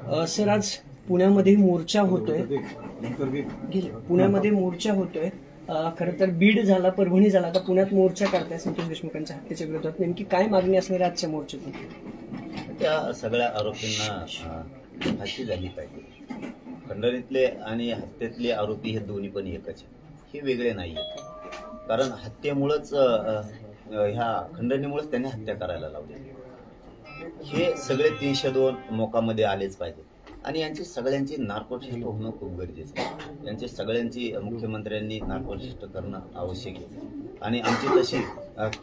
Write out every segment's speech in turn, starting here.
Sir आज पुण्यामध्ये मोर्चा होतोय. पुण्यामध्ये मोर्चा होतोय. खरं तर बीड झाला, परभणी झाला, आता पुण्यात मोर्चा करताय संतोष देशमुखांच्या हत्येच्या विरोधात. नेमकी काय मागणी असणार आहे आजच्या मोर्चातून? त्या सगळ्या आरोपींना फाशी झाली पाहिजे. खंडणीतले आणि हत्येतले आरोपी हे दोन्ही पण एकच आहे, हे वेगळे नाही आहेत. कारण हत्येमुळंच ह्या खंडणीमुळेच त्यांनी हत्या करायला लावली. हे सगळे 302 मोकामध्ये आलेच पाहिजे आणि यांची सगळ्यांची नार्कोशिष्ट होणं खूप गरजेचं आहे. यांची सगळ्यांची मुख्यमंत्र्यांनी नार्कोशिष्ट करणं आवश्यक आहे आणि आमची तशी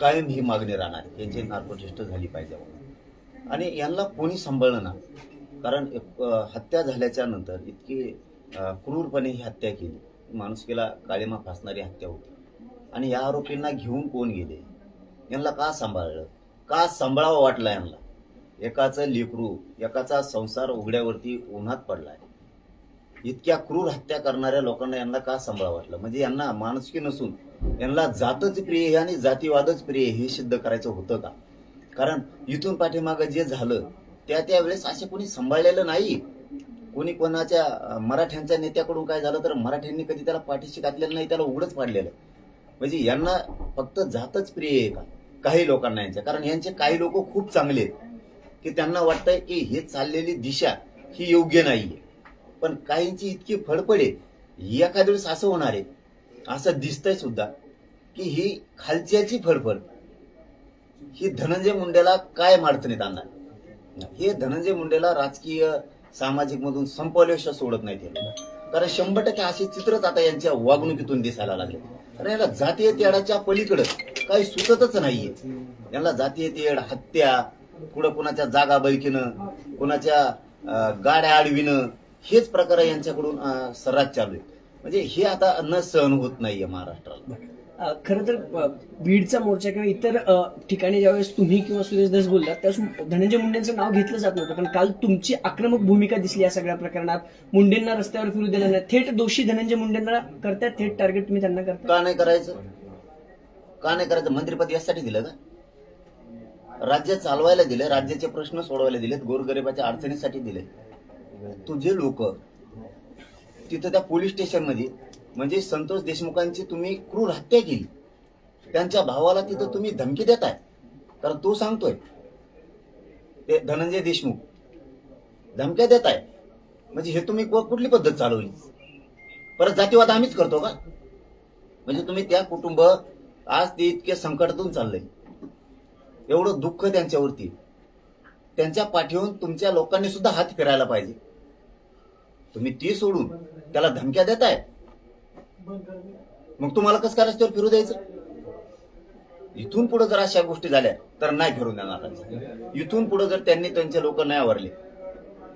कायम ही मागणी राहणार आहे. यांची नार्कोशिष्ट झाली पाहिजे आणि यांना कोणी सांभाळलं ना. कारण हत्या झाल्याच्या नंतर इतकी क्रूरपणे ही हत्या केली, माणुसकीला काळिमा फासणारी हत्या होती आणि या आरोपींना घेऊन कोण गेले, यांना का सांभाळलं, का सांभाळावं वाटलं यांना? एकाचं लेकरू, एकाचा संसार उघड्यावरती उन्हात पडलाय. इतक्या क्रूर हत्या करणाऱ्या लोकांना यांना का सांभाळावं वाटलं? म्हणजे यांना माणुसकी नसून यांना जातच प्रिय आहे आणि जातीवादच प्रिय हे सिद्ध करायचं होतं का? कारण इथून पाठीमागं जे झालं त्यावेळेस असे कोणी सांभाळलेलं नाही. कोणी कोणाच्या मराठ्यांच्या नेत्याकडून काय झालं तर मराठ्यांनी कधी त्याला पाठीशी घातलेलं नाही, त्याला उघडच पाडलेलं. म्हणजे यांना फक्त जातच प्रिय आहे का काही लोकांना यांच्या? कारण यांचे काही लोक खूप चांगले आहेत की त्यांना वाटतंय की हे चाललेली दिशा ही योग्य नाहीये. पण काहींची इतकी फडफड आहे, एखाद्या वेळेस असं होणार आहे, असं दिसतंय सुद्धा की ही खालच्याची फडफड ही धनंजय मुंडेला काय अडचणीत आणणार. हे धनंजय मुंडेला राजकीय सामाजिक मधून संपवल्याशिवाय सोडत नाही ते. कारण 100% असे चित्रच आता यांच्या वागणुकीतून दिसायला लागले. कारण याला जातीय तेढाच्या पलीकडे काही सुचतच नाहीये. यांना जातीय तेढ, हत्या, पुढं कुणाच्या जागा बळकीनं, कुणाच्या गाड्या अडविणं, हेच प्रकार यांच्याकडून सर्रास चालू आहे. म्हणजे हे आता न सहन होत नाहीये महाराष्ट्राला. खरं तर बीडचा मोर्चा किंवा इतर ठिकाणी ज्यावेळेस तुम्ही किंवा सुरेश धस बोललात त्यावेळेस धनंजय मुंडेंचं नाव घेतलं जात नव्हतं. पण काल तुमची आक्रमक भूमिका दिसली या सगळ्या प्रकरणात. मुंडेंना रस्त्यावर फिरू दिलं नाही. थेट दोषी धनंजय मुंडेंना करताय, थेट टार्गेट तुम्ही त्यांना करता. का नाही करायचं? का नाही करायचं? मंत्रिपद यासाठी दिलं का? राज्य चालवायला दिले, राज्याचे प्रश्न सोडवायला दिलेत, गोरगरिबाच्या अडचणीसाठी दिले. तुझे लोक तिथं त्या पोलीस स्टेशनमध्ये म्हणजे संतोष देशमुखांची तुम्ही क्रूर हत्या केली, त्यांच्या भावाला तिथं तुम्ही धमकी देताय. कारण तो सांगतोय, ते धनंजय देशमुख धमक्या देताय. म्हणजे हे तुम्ही कुठली पद्धत चालवली? परत जातीवाद आम्हीच करतो का? म्हणजे तुम्ही त्या कुटुंब आज ते इतके संकटातून चाललंय, एवढं दुःख त्यांच्यावरती, त्यांच्या पाठीवरून तुमच्या लोकांनी सुद्धा हात फिरायला पाहिजे. तुम्ही ती सोडून त्याला धमक्या देताय. मग तुम्हाला कसं काय रस्त्यावर फिरू द्यायचं? इथून पुढे जर अशा गोष्टी झाल्या तर नाही फिरून देणार. इथून पुढे जर त्यांनी त्यांचे लोक नाही आवरले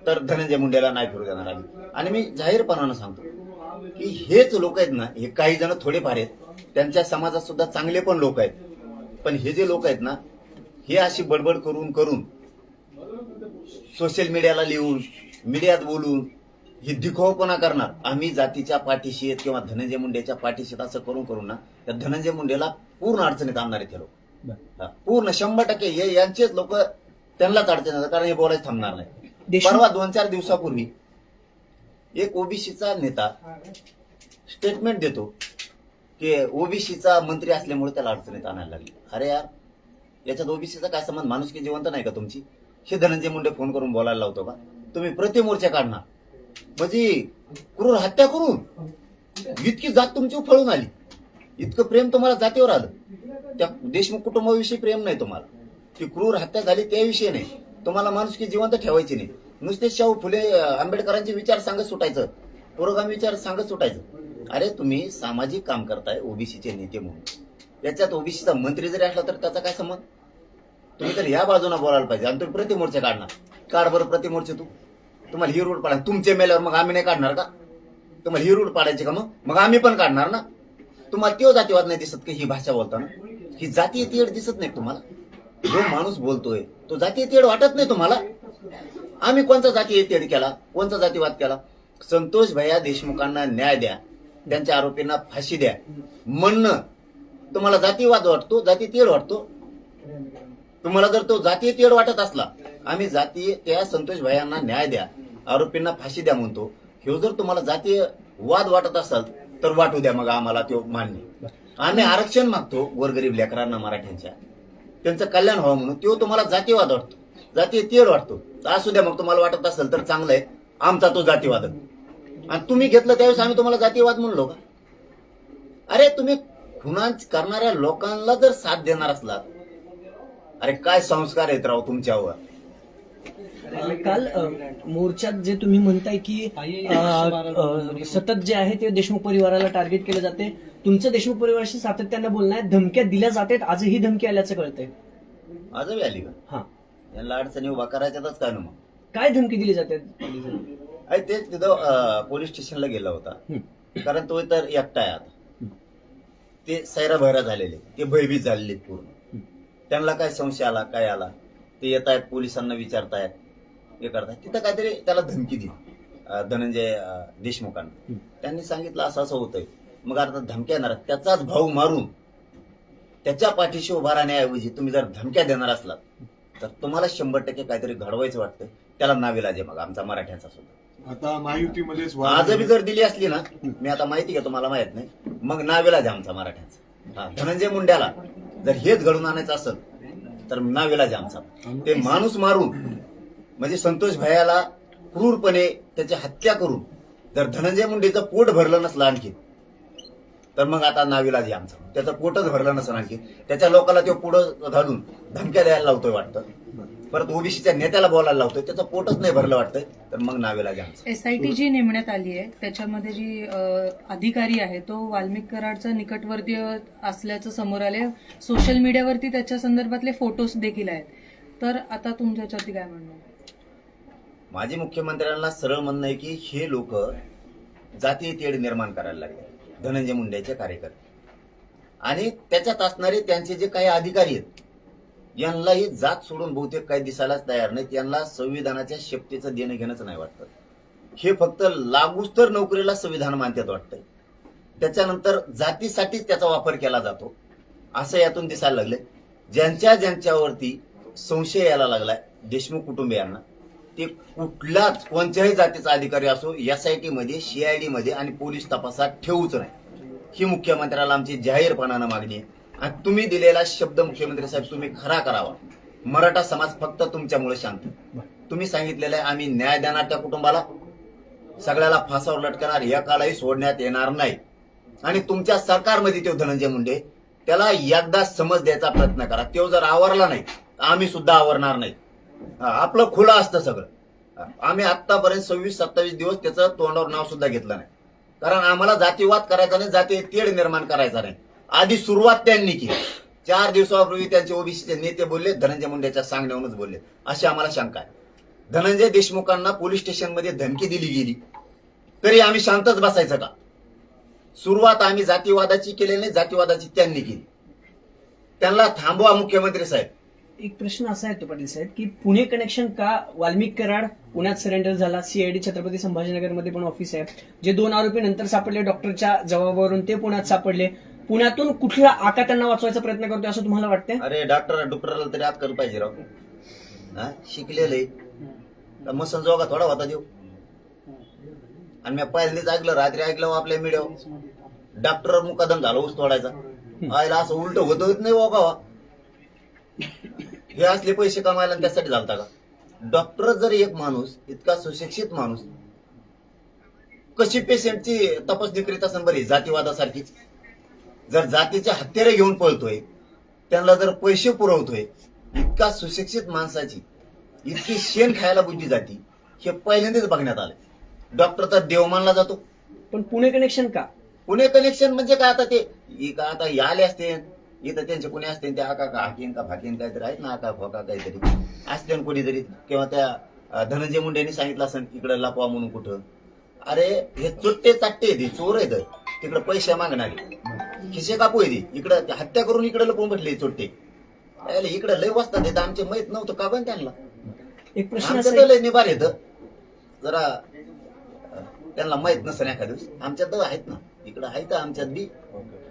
तर धनंजय मुंडेला नाही फिरू देणार आम्ही. आणि मी जाहीरपणानं सांगतो की हेच लोक आहेत ना, हे काही जण थोडेफार आहेत, त्यांच्या समाजात सुद्धा चांगले पण लोक आहेत. पण हे जे लोक आहेत ना, हे अशी बडबड करून करून सोशल मीडियाला लिहून, मीडियात बोलून ही दिखावपणा करणार, आम्ही जातीच्या पाठीशी आहेत किंवा धनंजय मुंडेच्या पाठीशी असं करून करून ना त्या धनंजय मुंडेला पूर्ण अडचणीत आणणार आहेत. हे लोक पूर्ण 100% यांचेच लोक त्यांनाच अडचण येतात. कारण हे बोलायचं थांबणार नाही. परवा 2-4 दिवसापूर्वी एक ओबीसीचा नेता स्टेटमेंट देतो की ओबीसीचा मंत्री असल्यामुळे त्याला अडचणीत आणायला लागली. अरे यार, याच्यात ओबीसीचा काय संबंध? माणुसकी जिवंत नाही का तुमची? हे धनंजय मुंडे फोन करून बोलायला लावतो का? तुम्ही प्रतिमोर्चा काढणार म्हणजे क्रूर हत्या करून इतकी जात तुमची उफळून आली, इतकं प्रेम तुम्हाला जातीवर आलं. त्या देशमुख कुटुंबाविषयी प्रेम नाही तुम्हाला, ती क्रूर हत्या झाली त्याविषयी नाही. तुम्हाला माणुसकी जिवंत ठेवायची नाही. नुसते शाहू फुले आंबेडकरांचे विचार सांगत सुटायचं, पुरोगामी विचार सांगत सुटायचं. अरे तुम्ही सामाजिक काम करताय, ओबीसीचे नेते म्हणून. याच्यात ओबीसीचा मंत्री जरी असला तर त्याचा काय संबंध? तुम्ही तर या बाजूला बोलायला पाहिजे. आणि तुम्ही प्रतिमोर्चा काढणार. काढ बरं प्रतिमोर्चा. तुम्हाला ही रूट पाडायची, तुमचे मेल्यावर मग आम्ही नाही काढणार का? तुम्हाला ही रूट पाडायची का? मग आम्ही पण काढणार ना. तुम्हाला तो जातीवाद नाही दिसत की ही भाषा बोलताना? ही जातीय तेढ दिसत नाही तुम्हाला? जो माणूस बोलतोय तो जातीय तेढ वाटत नाही तुम्हाला? आम्ही कोणता जातीय तेढ केला, कोणता जातीवाद केला? संतोष भैया देशमुखांना न्याय द्या, त्यांच्या आरोपींना फाशी द्या म्हणणं तुम्हाला जातीवाद वाटतो, जातीय तेढ वाटतो? तुम्हाला जर तो जातीय तेढ वाटत असला, आम्ही जातीय त्या संतोष भैयांना न्याय द्या, आरोपींना फाशी द्या म्हणतो. ह्यो जर तुम्हाला जातीय वाद वाटत असाल तर वाटू द्या, मग आम्हाला तो मान्य. आम्ही आरक्षण मागतो गोरगरीब लेकरांना मराठ्यांच्या, त्यांचं कल्याण व्हावं म्हणून. तो तुम्हाला जातीयवाद वाटतो, जातीय तेढ वाटतो. असू द्या, मग तुम्हाला वाटत असेल तर चांगलं आहे. आमचा तो जातीवाद आणि तुम्ही घेतलं त्यावेळेस आम्ही तुम्हाला जातीयवाद म्हणलो का? अरे तुम्ही खुना करणाऱ्या लोकांना जर साथ देणार असलात, अरे काय संस्कार आहेत राव तुमच्यावर. काल मोर्चात जे तुम्ही म्हणताय की सतत जे आहे ते देशमुख परिवाराला टार्गेट केलं जाते, तुमचं देशमुख परिवाराशी सातत्यानं बोलणं आहे, धमक्या दिल्या जातात, आजही धमकी आल्याचं कळतंय. आजही आली का? हा, यांना अडचणी उभा करायच्यातच काय ना मग. काय धमकी दिली जाते? अरे तेच तिथं पोलीस स्टेशनला गेला होता, कारण तो तर एकटा आहे आता. ते सैरा भैरा झालेले, ते भयभीत झालेले पूर्ण. त्यांना काय संशय आला, काय आला, ते येत आहेत पोलिसांना विचारतायत, हे करतायत. तिथं काहीतरी त्याला धमकी दिली धनंजय देशमुखांना. त्यांनी सांगितलं असं असं होतंय. मग आता धमक्या येणार, त्याचाच भाऊ मारून त्याच्या पाठीशी उभा राहण्याऐवजी तुम्ही जर धमक्या देणार असलात तर तुम्हाला 100% काहीतरी घडवायचं वाटतं. त्याला नाविलाज आहे मग आमचा मराठ्यांचा सुद्धा. आता महायुतीमध्ये आजही जर दिली असली ना, मी आता माहिती का तुम्हाला माहित नाही, मग नाविलाज आहे आमचा मराठ्यांचा. धनंजय मुंड्याला जर हेच घडून आणायचं असेल तर नाविलाज आहे आमचा. ते माणूस मारून म्हणजे संतोष भैयाला क्रूरपणे त्याची हत्या करून जर धनंजय मुंडेचं पोट भरलं नसलं आणखी, तर मग आता नाविलाज आहे आमचा. त्याचं पोटच भरलं नसलं आणखी, त्याच्या लोकांना तो पुढं घालून धमक्या द्यायला लावतोय वाटतं, परत ओबीसीच्या नेत्याला बोलायला लावतोय, त्याचं पोटच नाही भरलं वाटतंय, तर मग नाविलाज आहे आमचा. SIT जी नेमण्यात आली आहे त्याच्यामध्ये जी अधिकारी आहे तो वाल्मिक कराडचा निकटवर्तीय असल्याचं समोर आले. सोशल मीडियावरती त्याच्या संदर्भातले फोटोज देखील आहेत. तर आता तुमच्यावरती काय म्हणणं आहे? माझे मुख्यमंत्र्यांना सरळ म्हणणं आहे की हे लोक जातीय तेढ निर्माण करायला लागले, धनंजय मुंडेचे कार्यकर्ते, आणि त्याच्यात असणारे त्यांचे जे काही अधिकारी आहेत यांनाही जात सोडून बहुतेक काही दिसायलाच तयार नाहीत. यांना संविधानाच्या शक्तीचं देणं घेणंच नाही वाटतं. हे फक्त लागूच तर नोकरीला संविधान मानतात वाटतंय, त्याच्यानंतर जातीसाठीच त्याचा वापर केला जातो असं यातून दिसायला लागले. ज्यांच्यावरती संशय यायला लागलाय देशमुख कुटुंबियांना, ते कुठल्याच कोणत्याही जातीचा अधिकारी असो SIT मध्ये, CID मध्ये आणि पोलीस तपासात ठेवूच नाही, ही मुख्यमंत्र्याला आमची जाहीरपणानं मागणी आहे. आणि तुम्ही दिलेला शब्द मुख्यमंत्री साहेब तुम्ही खरा करावा. मराठा समाज फक्त तुमच्यामुळे शांत. तुम्ही सांगितलेलं आहे आम्ही न्याय देणार त्या कुटुंबाला, सगळ्याला फासावर लटकणार, एकालाही सोडण्यात येणार नाही. आणि तुमच्या सरकारमध्ये तो धनंजय मुंडे, त्याला एकदा समज द्यायचा प्रयत्न करा. तो जर आवरला नाही आम्ही सुद्धा आवरणार नाही. आपलं खुलं असतं सगळं. आम्ही आतापर्यंत 26-27 दिवस त्याचं तोंडावर नाव सुद्धा घेतलं नाही, कारण आम्हाला जातीवाद करायचा नाही, जातीय तेढ निर्माण करायचा नाही. आधी सुरुवात त्यांनी केली. 4 दिवसापूर्वी त्यांचे ओबीसीचे नेते बोलले, धनंजय मुंडेच्या सांगण्यावरूनच बोलले, अशी आम्हाला शंका आहे. धनंजय देशमुखांना पोलीस स्टेशनमध्ये धमकी दिली गेली तरी आम्ही शांतच बसायचं का? सुरुवात आम्ही जातीवादाची केलेली नाही, जातीवादाची त्यांनी केली. त्यांना थांबवा मुख्यमंत्री साहेब. एक प्रश्न असा आहे तो पाटील साहेब की पुणे कनेक्शन का? वाल्मिक कराड पुण्यात सरेंडर झाला, CID छत्रपती संभाजीनगरमध्ये पण ऑफिस आहे. जे 2 आरोपी नंतर सापडले डॉक्टरच्या जबाबावरून ते पुण्यात सापडले. पुण्यातून कुठला आका त्यांना वाचवायचा प्रयत्न करतोय असं तुम्हाला वाटतंय? अरे डॉक्टरला तरी अक्कल पाहिजे राव. शिकलेले मग संजोगा थोडा होता देऊ. आणि मी पहिल्यांदाच ऐकलं, रात्री ऐकलं आपल्या मीडियावर, डॉक्टर मुकादम झाला ऊस तोडायचा. आयला असं उलट होत नाही बाबा. हे असले पैसे कमायला त्यासाठी झालता का? डॉक्टर जर एक माणूस इतका सुशिक्षित माणूस कशी पेशंटची तपासणी करीत असेल बरी जातीवादासारखीच? जर जातीच्या हत्यारे घेऊन पळतोय, त्यांना जर पैसे पुरवतोय, इतका सुशिक्षित माणसाची इतकी शेण खायला बुद्धी जाती, हे पहिल्यांदाच बघण्यात आलं. डॉक्टर तर देव मानला जातो. पण पुणे कनेक्शन का? पुणे कनेक्शन म्हणजे काय? आता ते का आता आले असते इथं त्यांचे कोणी असते, ते आका का हाकीन का फाकीन काहीतरी आहेत ना, आका खोका काहीतरी असते कोणीतरी, किंवा त्या धनंजय मुंडेंनी सांगितलं असेल इकडे लपवा म्हणून कुठं. अरे हे चुट्टे चाट्टे ते चोर आहेत, तिकडे पैसे मागणारे, खिसे कापू आहे, इकडे हत्या करून इकडे लपवून बसले चोट्टे. इकडे लय वाजतात येतं, आमचे माहित नव्हतं का पण त्यांना. एक प्रश्न आमचं असा तर लय निभार येतं, जरा त्यांना माहित नसतं एखाद्या दिवस. आमच्यात तर आहेत ना, इकडे आहेत आमच्यात बी,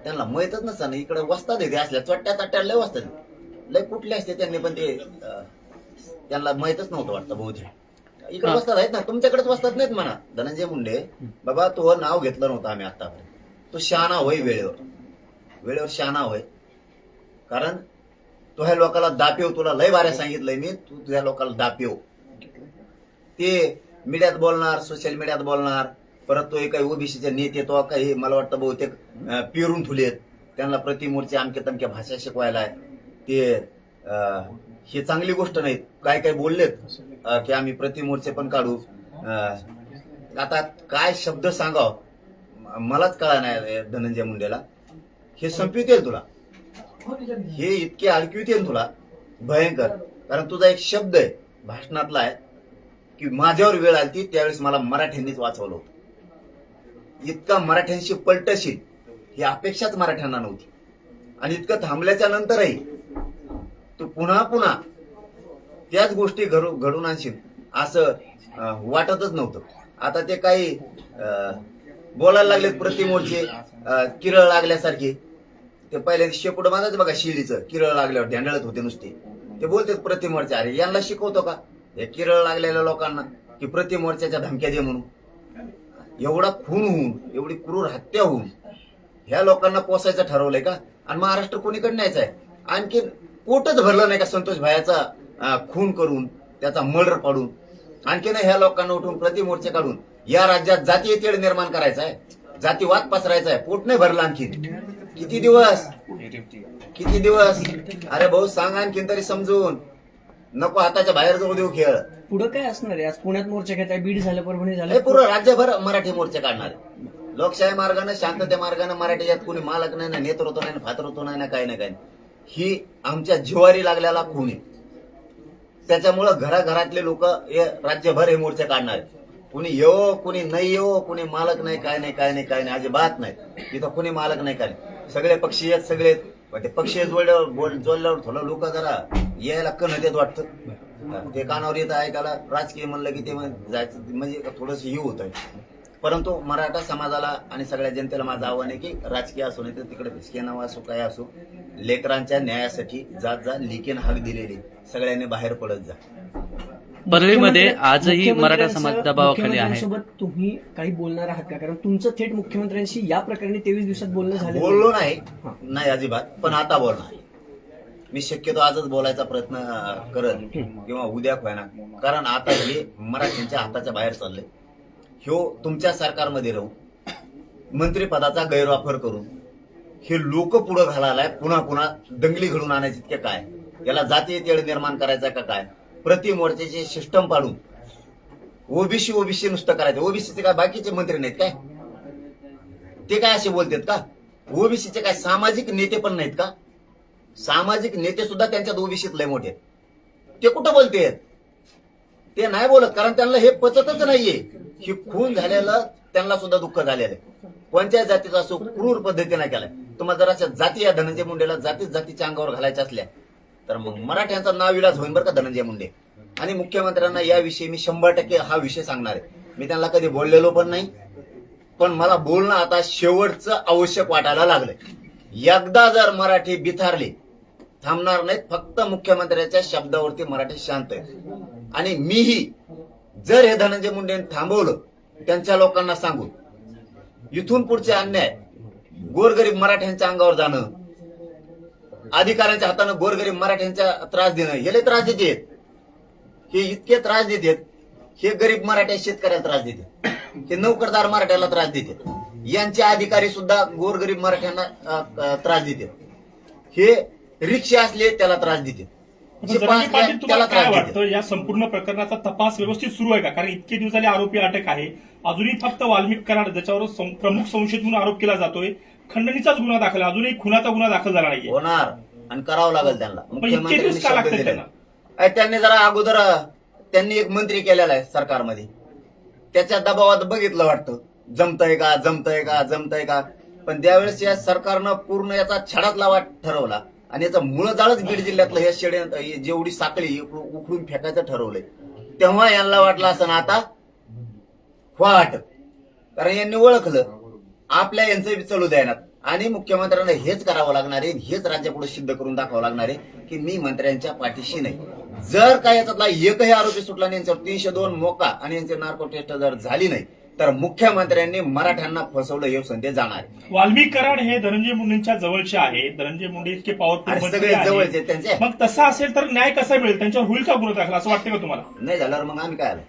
त्यांना माहितच नसतं ना. इकडे वस्तात येते असल्या चोट्ट्या ताट्या लय वस्तात लय कुठले असते त्यांनी, पण ते त्यांना माहितच नव्हतं वाटतं बहुतेक. इकडे बसतात आहेत ना, तुमच्याकडेच बसतात नाहीत म्हणा. धनंजय मुंडे बाबा, तो नाव घेतलं नव्हतं आम्ही आतापर्यंत. तो शहाणा होय, वेळेवर शहाणा होय. कारण तो ह्या लोकांना दापेव, तुला लय बाऱ्या सांगितलंय मी, तू तुझ्या लोकांना दापेव. ते मीडियात बोलणार, सोशल मीडियात बोलणार. परत तो काही ओबीसीचे नेते, तो काही मला वाटतं बहुतेक पेरून ठुलेत, त्यांना प्रतिमोर्चे अमक्या तमक्या भाषा शिकवायला ते हे चांगली गोष्ट नाही. काय काय बोललेत की आम्ही प्रतिमोर्चे पण काढू. आता काय शब्द सांगाव मलाच कळा नाही धनंजय मुंडेला. हे संपवित येईल तुला, हे इतके अडकवित येईल तुला भयंकर. कारण तुझा एक शब्द आहे भाषणातला आहे की माझ्यावर वेळ आली त्यावेळेस मला मराठ्यांनीच वाचवलं होतं. इतका मराठ्यांशी पलटशील ही अपेक्षाच मराठ्यांना नव्हती. आणि इतकं थांबल्याच्या नंतरही तू पुन्हा पुन्हा त्याच गोष्टी घडून आणशील असं वाटतच नव्हतं. आता ते काही बोलायला लागलेत प्रतिमोर्चे किरळ लागल्यासारखे. ते पहिले शेपूट बांधायचं बघा शिळीचं, किरळ लागल्यावर ढेंडळत होते नुसते. ते बोलतात प्रतिमोर्चे. अरे यांना शिकवतो का हे किरळ लागलेल्या लोकांना की प्रतिमोर्चाच्या धमक्या दे म्हणून? एवढा खून होऊन, एवढी क्रूर हत्या होऊन ह्या लोकांना पोसायचं ठरवलंय का? आणि महाराष्ट्र कोणीकडे न्यायचा आहे? आणखी पोटच भरलं नाही का संतोष भायाचा खून करून, त्याचा मर्डर पाडून? आणखीन ह्या लोकांना उठून प्रतिमोर्चे काढून या राज्यात जातीय तेढ निर्माण करायचा आहे, जातीवाद पसरायचा आहे. पोट नाही भरलं आणखी. किती दिवस? अरे भाऊ सांग आणखीन तरी समजून. नको हाताच्या बाहेर जाऊ देऊ खेळ. पुढे काय असणार आहे? आज पुण्यात मोर्चा घेत आहे, बीड झालं, परभणी हे झालं, पूर्ण राज्यभर मराठी मोर्चे काढणार. लोकशाही मार्गाने, शांतते मार्गाने मराठी यात कोणी मालक नाही ना, नेतृत्व नाही ना, फातृत्व नाही ना, काही ना काही. ही आमच्या जिवारी लागलेला खून आहे. त्याच्यामुळं घराघरातले लोक हे राज्यभर हे मोर्चे काढणार. कुणी येवो, कुणी नाही येवो, कुणी मालक नाही, काय नाही, अजिबात नाही. इथं कुणी मालक नाही, काय नाही. सगळे पक्षी आहेत, सगळे. पण ते पक्षी जोडल्यावर थोडं लोक जरा यायला कण देत वाटतं. ते कानावर येतं ऐकायला. राजकीय म्हणलं की ते जायचं म्हणजे थोडंसं हे होत आहे. परंतु मराठा समाजाला आणि सगळ्या जनतेला माझं आव्हान आहे की राजकीय असो नाही तर तिकडे भिसके नाव असो काय असो, लेकरांच्या न्यायासाठी जात जा. लिकेन हाक दिलेली सगळ्यांनी बाहेर पडत जा. परळीमध्ये आजही मराठा समाज दबावाखाली आहे. मुख्यमंत्र्यांसोबत तुम्ही काही बोलणार आहात का? कारण तुमचं थेट मुख्यमंत्र्यांशी या प्रकरणी 23 दिवसात बोलणं झालं बोललो नाही अजिबात, पण आता बोलणार. मी शक्यतो आजच बोलायचा प्रयत्न करत किंवा उद्या व्हायना. कारण आता हे मराठ्यांच्या हाताच्या बाहेर चाललंय. ह्यो तुमच्या सरकारमध्ये राहून मंत्रिपदाचा गैरवापर करून हे लोक पुढे घालायलाय. पुन्हा दंगली घडून आणायचे इतके काय? याला जातीय तेढ निर्माण करायचा का काय? प्रतिमोर्चाचे सिस्टम पाडून ओबीसी नुसतं करायचं. ओबीसीचे काय बाकीचे मंत्री नाहीत काय? ते काय असे बोलतात का? ओबीसीचे काय सामाजिक नेते पण नाहीत का? सामाजिक नेते सुद्धा त्यांच्यात ओबीसीत लय मोठे. ते कुठं बोलते? ते नाही बोलत, कारण त्यांना हे पचतच नाहीये. ही खून झालेलं त्यांना सुद्धा दुःख झालेलं आहे. कोणत्या जातीचा असो क्रूर पद्धतीने केलाय. तुम्हाला जर अशा जाती या धनंजय मुंडेला जातीच्या अंगावर घालायच्या असल्या तर मग मराठ्यांचा नाविलाज होईल बरं का धनंजय मुंडे. आणि मुख्यमंत्र्यांना याविषयी मी 100% हा विषय सांगणार आहे. मी त्यांना कधी बोललेलो पण नाही, पण मला बोलणं आता शेवटचं आवश्यक वाटायला लागलंय. एकदा जर मराठी बिथारली थांबणार नाहीत. फक्त मुख्यमंत्र्यांच्या शब्दावरती मराठी शांत आहे. आणि मीही जर हे धनंजय मुंडेंनी थांबवलं त्यांच्या लोकांना सांगून, इथून पुढचे अन्याय गोरगरीब मराठ्यांच्या अंगावर जाणं, अधिकाऱ्यांच्या हातानं गोरगरीब मराठ्यांच्या त्रास देणं, हे त्रास देतात. हे इतके त्रास देतात. हे गरीब मराठ्या शेतकऱ्याला त्रास देतात. हे नोकरदार मराठ्याला त्रास देतात. यांचे अधिकारी सुद्धा गोरगरीब मराठ्यांना त्रास देतात. हे रिक्षा असले त्याला त्रास देतात. तुम्हाला काय वाटतं या संपूर्ण प्रकरणाचा तपास व्यवस्थित सुरू आहे का? कारण इतके दिवस झाले आरोपी अटक आहे. अजूनही फक्त वाल्मिक कराड ज्याच्यावर प्रमुख संशयित म्हणून आरोप केला जातोय, खंडणीचाच गुन्हा दाखल आहे. अजूनही खुनाचा गुन्हा दाखल झाला नाहीये. होणार आणि करावं लागेल त्यांना. इतके दिवस का लागतात त्यांना? त्यांनी जरा अगोदर त्यांनी एक मंत्री केलेला आहे सरकारमध्ये. त्याच्या दबावात बघितलं वाटतं जमतंय का. पण त्यावेळेस या सरकारनं पूर्ण याचा छडाच लावा ठरवला आणि याचं मूळ जाळच बीड जिल्ह्यातलं हे जेवढी साखळी उखडून फेकायचं ठरवलंय. तेव्हा यांना वाटलं असं ना आता वाट, कारण यांनी ओळखलं आपल्या यांचं बी चालू द्यायनात. आणि मुख्यमंत्र्यांना हेच करावं लागणार आहे, हेच राज्यापुढे सिद्ध करून दाखवावं लागणार आहे की मी मंत्र्यांच्या पाठीशी नाही. जर काय याच्यातला एकही आरोपी सुटला नाही, यांच्यावर 302 मोका आणि यांची नार्को टेस्ट जर झाली नाही तर मुख्यमंत्र्यांनी मराठ्यांना फसवलं हे संदेश जाणार आहे. वाल्मिक कराड हे धनंजय मुंडेंच्या जवळचे आहे. धनंजय मुंडे इतके आणि पॉवरफुल सगळे जवळचे आहेत त्यांचे. मग तसं असेल तर न्याय कसा मिळेल? त्यांच्यावर होईल का गुन्हा दाखल असं वाटतं का तुम्हाला? नाही झाल्यावर मग आम्ही काय आलो?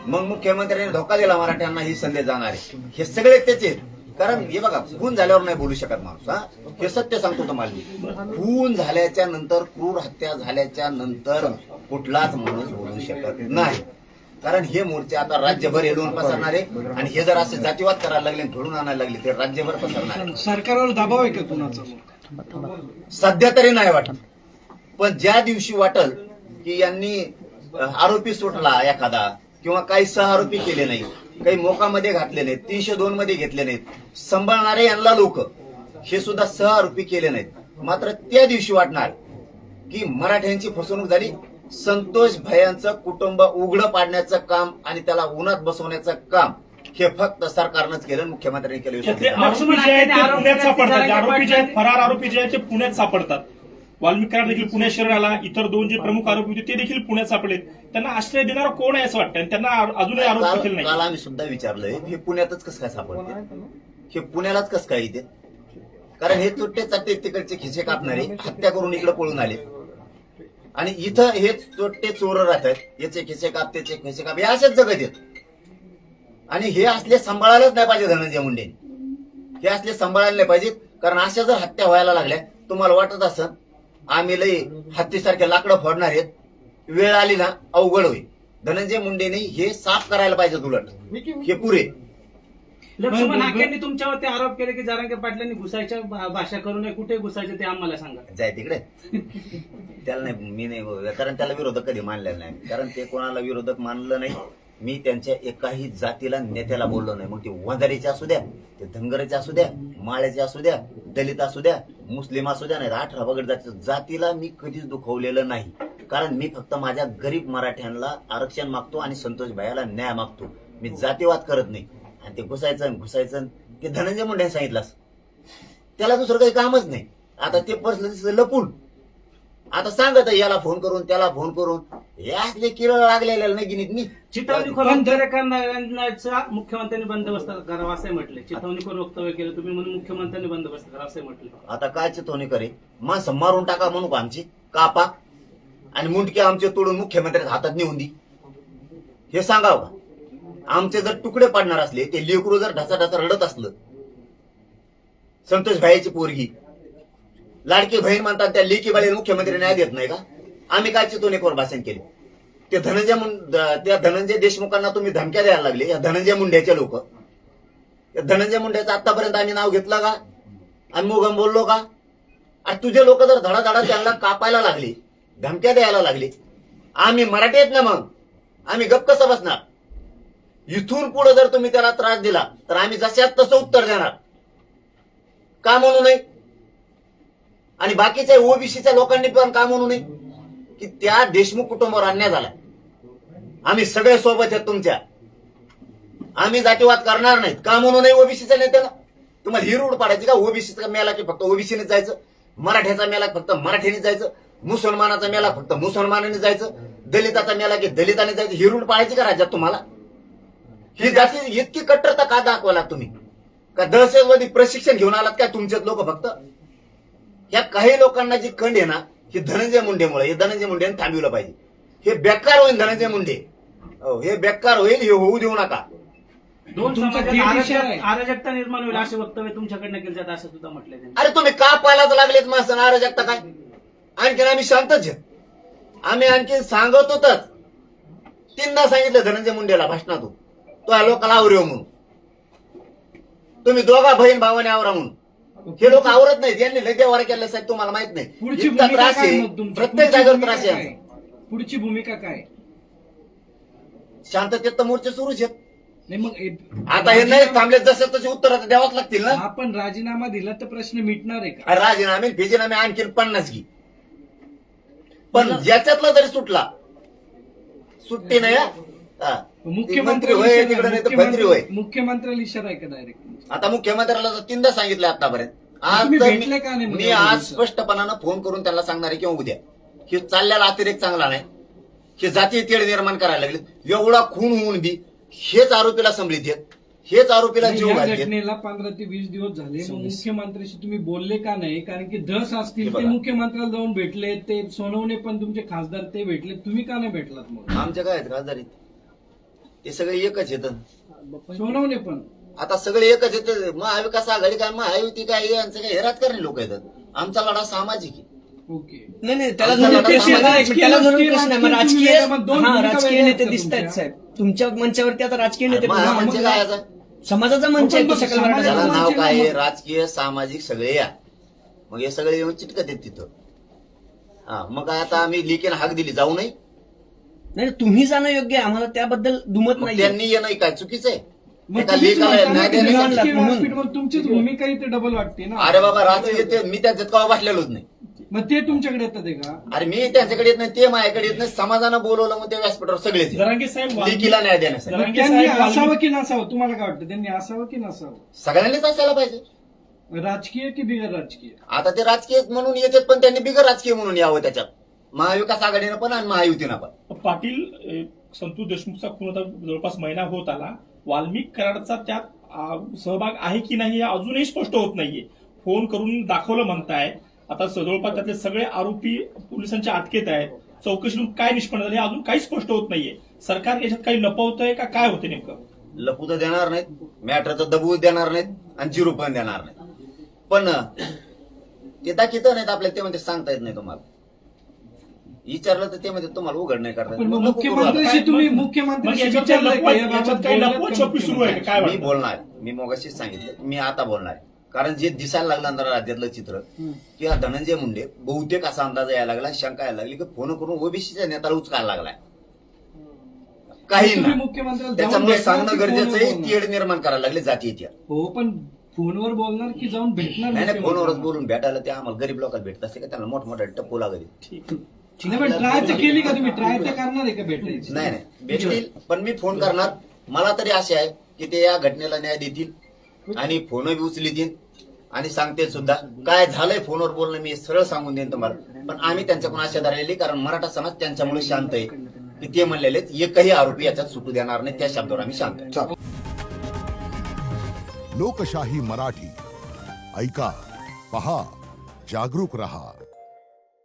मग मुख्यमंत्र्यांनी धोका दिला मराठ्यांना ही संदेश जाणार आहे. हे सगळे त्याचे आहेत. कारण हे बघा, खून झाल्यावर नाही बोलू शकत माणूस. हा, हे सत्य सांगतो तुम्हाला मी. खून झाल्याच्या नंतर, क्रूर हत्या झाल्याच्या नंतर कुठलाच माणूस बोलू शकत नाही. कारण हे मोर्चे आता राज्यभर येऊन पसरणार आहे आणि हे जर असे जातीवाद करायला लागले, घडून आणायला लागले, ते राज्यभर पसरणार आहे. सरकारवर दबाव आहे का कुणाचा? सध्या तरी नाही वाटत, पण ज्या दिवशी वाटल की यांनी आरोपी सुटला एखादा किंवा काही सहआरोपी केले नाही, काही मोकामध्ये घातले नाहीत, 302 मध्ये घेतले नाहीत, सांभाळणारे यांना लोक हे सुद्धा सहआरोपी केले नाहीत, मात्र त्या दिवशी वाटणार की मराठ्यांची फसवणूक झाली. संतोष भयांचं कुटुंब उघडं पाडण्याचं काम आणि त्याला उन्हात बसवण्याचं काम हे फक्त सरकारनंच केलं, मुख्यमंत्र्यांनी केलं. त्यातले आरोपी जे आहेत ते पुण्यात सापडतात. जे आरोपी जे आहेत, फरार आरोपी जे आहेत ते पुण्यात सापडतात. वाल्मिक कराड देखील पुणे शहराला, इतर 2 जे प्रमुख आरोपी होते ते देखील पुण्यात सापडलेत. त्यांना आश्रय देणारा कोण आहे असं वाटतं? आणि त्यांना अजूनही आरोप देखील नाही. काल आम्ही सुद्धा विचारलंय, हे पुण्यातच कसं काय सापडते? हे पुण्यालाच कसं काय येते? कारण हे चुट्टे चाट्टे तिकडचे खिसे कापणारे हत्या करून इकडे पळून आले आणि इथं हे चोट्टे चोर राहतात, याचे खिसे काप, त्याचे खिसे काप, हे असेच जगत येत. आणि हे असले सांभाळायलाच नाही पाहिजे धनंजय मुंडेंनी. हे असले सांभाळायला नाही पाहिजेत. कारण अशा जर हत्या व्हायला लागल्या, तुम्हाला वाटत असं आम्ही लई हत्तीसारखे लाकडं फोडणार आहेत, वेळ आली ना अवघड होईल. धनंजय मुंडेने हे साफ करायला पाहिजे. उलट हे पुरे लक्ष्मण हाकेंनी तुमच्यावरती आरोप केले की जरांगे पाटलांनी घुसायच्या भाषा करू नये, कुठे घुसायचे ते आम्हाला सांगा. जाय तिकडे. त्याला नाही, मी नाही बोलू, कारण त्याला विरोधक कधी मानलेला नाही. कारण ते कोणाला विरोधक मानलं नाही. मी त्यांच्या एकाही जातीला, नेत्याला बोललो नाही. मग ते वंजारीचे असू द्या, ते धनगराचे असू द्या, माळ्याचे असू द्या, दलित असू द्या, मुस्लिम असू द्या, नाही 18 बगड जातीला मी कधीच दुखवलेलं नाही. कारण मी फक्त माझ्या गरीब मराठ्यांना आरक्षण मागतो आणि संतोष भाईला न्याय मागतो. मी जातीवाद करत नाही. आणि ते घुसायचं ते धनंजय मुंडे सांगितलं, त्याला दुसरं काही कामच नाही. आता ते पर्सनल लपून आता सांगत याला फोन करून त्याला फोन करून, हे असले किरळ लागलेल्या नाही गिनीत मी. चिथावणीखोर वक्तव्य करणाऱ्यांचा मुख्यमंत्र्यांनी बंदोबस्त करावा असे म्हटले. चिथावणीखोर वक्तव्य केलं तुम्ही म्हणून मुख्यमंत्र्यांनी बंदोबस्त करावा असे म्हटले. आता काय चिथवणी करे? माणसं मारून टाका म्हणू का आमची? कापा आणि मुंडके आमचे तोडून मुख्यमंत्र्यांच्या हातात नेऊन दी, हे सांगाव का? आमचे जर तुकडे पाडणार असले, ते लेकरू जर ढसा रडत असलं, संतोष भाईची पोरगी लाडकी बहीण म्हणतात, त्या लेकी बाळी मुख्यमंत्री न्याय देत नाही का? आम्ही काय चितवणीवर भाषण केले? त्या धनंजय देशमुखांना तुम्ही धमक्या द्यायला लागले, या धनंजय मुंड्याचे लोक. या धनंजय मुंड्याचं आतापर्यंत आम्ही नाव घेतलं का? आम्ही मुगम बोललो का? आणि तुझे लोक जर धडाधडा त्यांना कापायला लागले, धमक्या द्यायला लागले, आम्ही मराठी आहेत ना, मग आम्ही गप कसं बसणार? इथून पुढे जर तुम्ही त्याला त्रास दिला तर आम्ही जशात तसं उत्तर देणार. का म्हणू नये? आणि बाकीच्या ओबीसीच्या लोकांनी पण का म्हणू नये की त्या देशमुख कुटुंबावर अन्याय झाला? आम्ही सगळे सोबत आहेत तुमच्या, आम्ही जातीवाद करणार नाहीत. का म्हणू नये ओबीसीच्या नेत्याला? तुम्हाला ही रूढ पाडायची का? ओबीसीचा मेला की फक्त ओबीसीने जायचं, मराठ्याचा मेला फक्त मराठीने जायचं, मुसलमानाचा मेला फक्त मुसलमानाने जायचं, दलिताचा मेला की दलिताने जायचं, ही रूढ पाडायची का राज्यात तुम्हाला? ही जाती इतकी कट्टरता का दाखवायला तुम्ही? का दहशतवादी प्रशिक्षण घेऊन आलात काय तुमचेच लोक? फक्त या काही लोकांना जी खंड आहे ना, ही धनंजय मुंडेमुळे, हे धनंजय मुंडेने थांबवलं पाहिजे. हे बेकार होईल धनंजय मुंडे, हे बेकार होईल, हे होऊ देऊ नका. दोन समाजात अराजकता निर्माण होईल असे वक्तव्य तुमच्याकडनं केले जातात असं सुद्धा म्हटलंय त्यांनी. अरे तुम्ही का पालाच लागलेत माणसं? अराजकता काय? आणखीन आम्ही शांतच आहे. आम्ही आणखी सांगत होतच, 3दा सांगितलं धनंजय मुंडेला भाषणातून, तो या लोकांना आवरेव म्हणून. तुम्ही दोघा बहीण भावाने आवरा म्हणून. हे लोक आवरत नाहीत. यांनी लय देवारा केला साहेब, तुम्हाला माहित नाही. पुढची इतका भूमिका त्रास काय आहे, मग तुमची? प्रत्येक जागेवर त्रास आहे. पुढची भूमिका काय? शांततेत तर मोर्चे सुरूच आहेत. नाही मग आता हे नाही थांबले, जसे तसे उत्तर आता द्यावाच लागतील ना. आपण राजीनामा दिला तर प्रश्न मिटणार आहे का? राजीनामे फिजीनामे आणखीन 50 घे, पण ज्याच्यातला जरी सुटला, सुट्टी नाही हा. मंत्री होय तिकडे, नाही तर मंत्री होय. मुख्यमंत्र्याला इशारा आहे का डायरेक्ट? आता मुख्यमंत्र्याला 3दा सांगितलं आतापर्यंत. आज तुम्ही तर भेटले का नाही मी आज स्पष्टपणानं फोन करून त्यांना सांगणार आहे किंवा उद्या हे चाललेला अतिरेक चांगला नाही, हे जातीय तेढ निर्माण करायला लागले. एवढा खून होऊन बी हेच आरोपीला संभलित आहेत, हेच आरोपीला जीव या घालतात. घटनेला 15 ते 20 दिवस झाले, मग मुख्यमंत्र्यांशी तुम्ही बोलले का नाही? कारण की धस हे असतील ते बघा. मुख्यमंत्र्याला जाऊन भेटले, ते सोनवणे पण तुमचे खासदार ते भेटले, तुम्ही का नाही भेटलात? मग आमच्या काय आहेत खासदारी, ते सगळे एकच येतं. सोनवणे पण आता सगळे एकच येतं. महाविकास आघाडी काय, महायुती काय, यांचं काय, हे राजकारणी लोक येतात. आमचा लढा सामाजिक आहे. ओके. नाही त्याला आमचा धरून लढा प्रश्न सामाजिक- आहे. त्याला धरून प्रश्न आहे. मग राजकीय मग दोन हा भूमिका राजकीय वेगळ्या नेते आहेत का दिसत आहेत तुमच्या? साहेब तुमच्या मंचावरती. आता राजकीय नेते म्हणजे काय याचा समाजाचा मंच आहे तो सकल त्याला मराठा समाजाचा नाव मंच काय आहे? मग- राजकीय सामाजिक सगळे या. मग हे सगळे येऊन चिटकत आहेत तिथं. हा मग काय आता आम्ही लिकेन हाक दिली जाऊ नये, नाही तुम्ही जाणं योग्य आहे, आम्हाला त्याबद्दल दुमत मग नाही. त्यांनी येणं काय चुकीचं आहे? मग एका तुम्हीच लेखाला म्हणता ना न्याय की देण्यासाठी- राजकीय म्हणून. व्यासपीठावर तुमचीच भूमिका इथे डबल वाटते ना. अरे बाबा राजकीय ते मी त्यांच्यात कवा बसलेलोच नाही. मग ते तुमच्याकडे येतात आहे का? अरे मी त्यांच्याकडे येत नाही, ते माझ्याकडे येत नाही. समाजानं बोलवलं मग ते व्यासपीठावर सगळेच येतात. जरांगे साहेब लेकीला न्याय देण्यासाठी मग जरांगे त्यांनी साहेब असावं की नसावं? तुम्हाला काय वाटतं, त्यांनी असावं की नसावं? सगळ्यांनीच असायला पाहिजे. राजकीय की बिगर राजकीय? आता ते राजकीय म्हणून येतात, पण त्यांनी बिगर राजकीय म्हणून यावं त्याच्यात. महाविकास आघाडीनं पण आणि महायुतीनं पण. पाटील संतोष देशमुखचा खून आता जवळपास महिना होत आला. वाल्मिक कराडचा त्यात सहभाग आहे की नाही हे अजूनही स्पष्ट होत नाहीये. फोन करून दाखवलं म्हणताय. आता जवळपास त्यातले सगळे आरोपी पोलिसांच्या अटकेत आहेत. चौकशीतून काय निष्पन्न झालं हे अजून काही स्पष्ट होत नाहीये. सरकार याच्यात काही लपवतंय का काय होते नेमकं? लपू तर देणार नाहीत, मॅटर तर दबवू देणार नाहीत आणि जिरो पण देणार नाहीत. पण ते दाखित नाहीत आपल्याला, ते म्हणजे सांगता येत नाही तुम्हाला. विचारलं तर ते म्हणजे तुम्हाला उघड नाही करता पण येत. मग मग नको करू आता. मुख्यमंत्र्यांशी तुम्ही मग मुख्यमंत्र्यांशी याच्यात विचारलंय का? लपवत- या बाबत याच्यात काही बोललात लपवत का छपी सुरू आहे का? काय मी वाटतं? बोलणार, मी मगाशीच सांगितलं, मी आता बोलणार आहे. कारण जे दिसायला लागलं ना राज्यातलं चित्र, की हा धनंजय मुंडे बहुतेक असा अंदाज यायला लागला, शंका यायला लागली की फोन करून ओबीसीच्या नेत्याला उचकायला लागलाय. काही तुम्ही ना मुख्यमंत्र्याला जाऊन त्याच्यामुळे भेटणार सांगणं की गरजेचं फोनवर आहे. बोलणार? तेढ निर्माण करायला लागले जातीय. हो, पण फोनवर बोलणार की जाऊन भेटणार? नाही नाही, फोनवरच मुख्यमंत्र्यांना? बोलून भेटायला ते आम्हाला गरीब लोकांना भेटत असते का, त्यांना मोठमोठ्या टप्पू लागत. नाही, पण ट्राय तर केली का तुम्ही? ट्राय तर करणार आहे का भेटायची? नाही नाही भेटतील, पण मी फोन करणार. मला तरी आशा आहे की ते या घटनेला न्याय देतील आणि फोन बी उचलतील आणि सांगतील सुद्धा. काय झालंय फोनवर बोलणं मी सरळ सांगून देईन तुम्हाला. पण आम्ही त्यांच्याकडून आशा धरलेली, कारण मराठा समाज त्यांच्यामुळे शांत आहे की ते म्हणलेले एकही आरोपी याच्यात सुटू देणार नाही, त्या शब्दावर आम्ही शांत आहे. लोकशाही मराठी ऐका, पहा, जागरूक रहा.